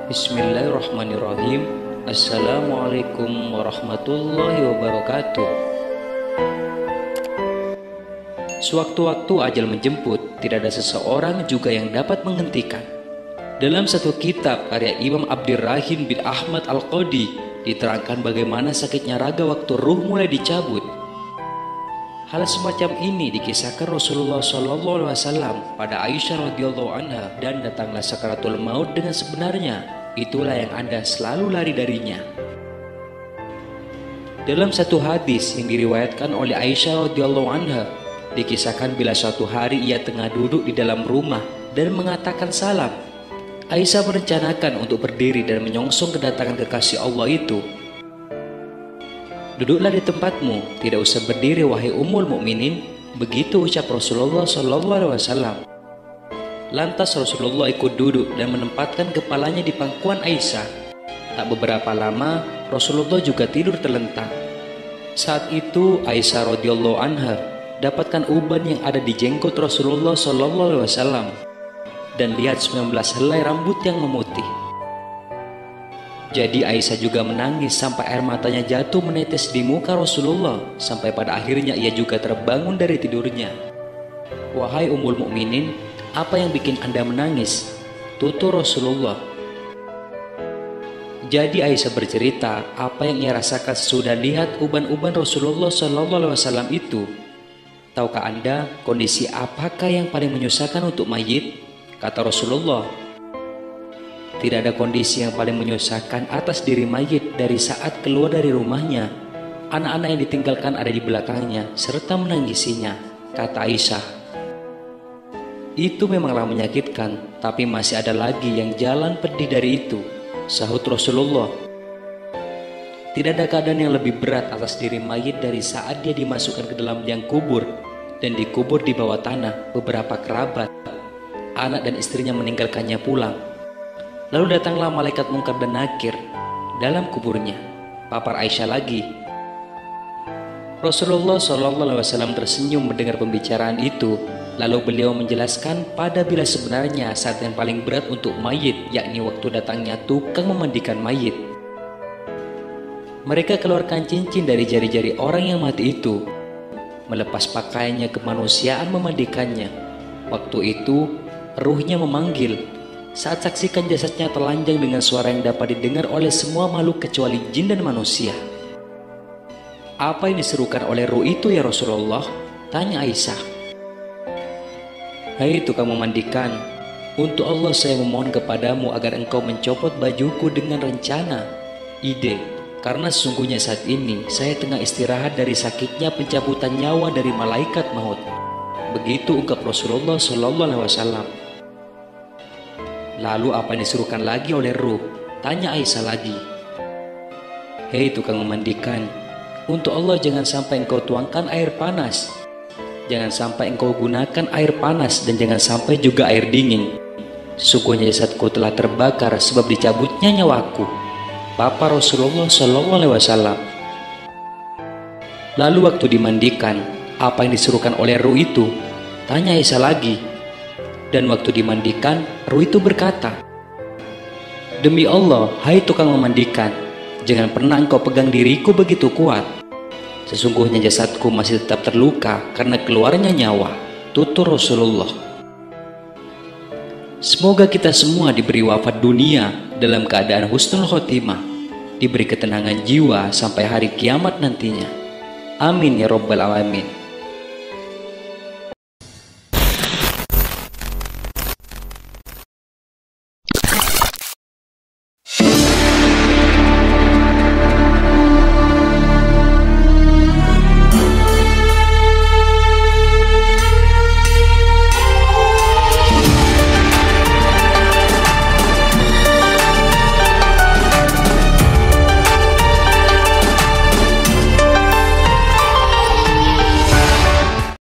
Bismillahirrahmanirrahim. Assalamualaikum warahmatullahi wabarakatuh. Sewaktu-waktu ajal menjemput, tidak ada seseorang juga yang dapat menghentikan. Dalam satu kitab karya Imam Abdirrahim bin Ahmad Al-Qadi diterangkan bagaimana sakitnya raga waktu ruh mulai dicabut. Hal semacam ini dikisahkan Rasulullah SAW pada Aisyah radhiyallahu anha, dan datanglah sakaratul maut dengan sebenarnya. Itulah yang Anda selalu lari darinya. Dalam satu hadis yang diriwayatkan oleh Aisyah radhiyallahu anha, dikisahkan bila suatu hari ia tengah duduk di dalam rumah dan mengatakan salam. Aisyah merencanakan untuk berdiri dan menyongsong kedatangan kekasih Allah itu. "Duduklah di tempatmu, tidak usah berdiri wahai Ummul Mukminin," begitu ucap Rasulullah SAW. Lantas Rasulullah ikut duduk dan menempatkan kepalanya di pangkuan Aisyah. Tak beberapa lama Rasulullah juga tidur terlentang. Saat itu Aisyah radhiyallahu anha dapatkan uban yang ada di jenggot Rasulullah SAW dan lihat 19 helai rambut yang memutih. Jadi Aisyah juga menangis sampai air matanya jatuh menetes di muka Rasulullah, sampai pada akhirnya ia juga terbangun dari tidurnya. "Wahai Ummul Mukminin, apa yang bikin Anda menangis?" tutur Rasulullah. Jadi Aisyah bercerita apa yang ia rasakan sesudah lihat uban-uban Rasulullah SAW itu. "Tahukah Anda kondisi apakah yang paling menyusahkan untuk mayit?" kata Rasulullah. "Tidak ada kondisi yang paling menyusahkan atas diri mayit dari saat keluar dari rumahnya, anak-anak yang ditinggalkan ada di belakangnya serta menangisinya," kata Aisyah. "Itu memanglah menyakitkan, tapi masih ada lagi yang jalan pedih dari itu," sahut Rasulullah. "Tidak ada keadaan yang lebih berat atas diri mayit dari saat dia dimasukkan ke dalam liang kubur dan dikubur di bawah tanah. Beberapa kerabat, anak dan istrinya meninggalkannya pulang. Lalu datanglah malaikat Munkar dan Nakir dalam kuburnya," papar Aisyah lagi. Rasulullah SAW tersenyum mendengar pembicaraan itu. Lalu beliau menjelaskan pada bila sebenarnya saat yang paling berat untuk mayit, yakni waktu datangnya tukang memandikan mayit. Mereka keluarkan cincin dari jari-jari orang yang mati itu, melepas pakaiannya kemanusiaan memandikannya. Waktu itu ruhnya memanggil. Saat saksikan jasadnya telanjang dengan suara yang dapat didengar oleh semua makhluk kecuali jin dan manusia. "Apa yang diserukan oleh ruh itu ya Rasulullah?" tanya Aisyah. "Hai tukang memandikan, untuk Allah saya memohon kepadamu agar engkau mencopot bajuku dengan rencana, ide, karena sesungguhnya saat ini saya tengah istirahat dari sakitnya pencabutan nyawa dari malaikat maut." Begitu ungkap Rasulullah SAW. "Lalu apa yang disuruhkan lagi oleh ruh?" tanya Aisyah lagi. "Hei tukang memandikan, untuk Allah jangan sampai engkau tuangkan air panas, jangan sampai engkau gunakan air panas, dan jangan sampai juga air dingin. Sesungguhnya jasadku telah terbakar sebab dicabutnya nyawaku," papa Rasulullah SAW. "Lalu waktu dimandikan, apa yang disuruhkan oleh ruh itu?" tanya Aisyah lagi. Dan waktu dimandikan, ruh itu berkata, "Demi Allah, hai tukang memandikan, jangan pernah engkau pegang diriku begitu kuat. Sesungguhnya jasadku masih tetap terluka karena keluarnya nyawa," tutur Rasulullah. Semoga kita semua diberi wafat dunia dalam keadaan husnul khotimah, diberi ketenangan jiwa sampai hari kiamat nantinya. Amin ya Rabbal Alamin.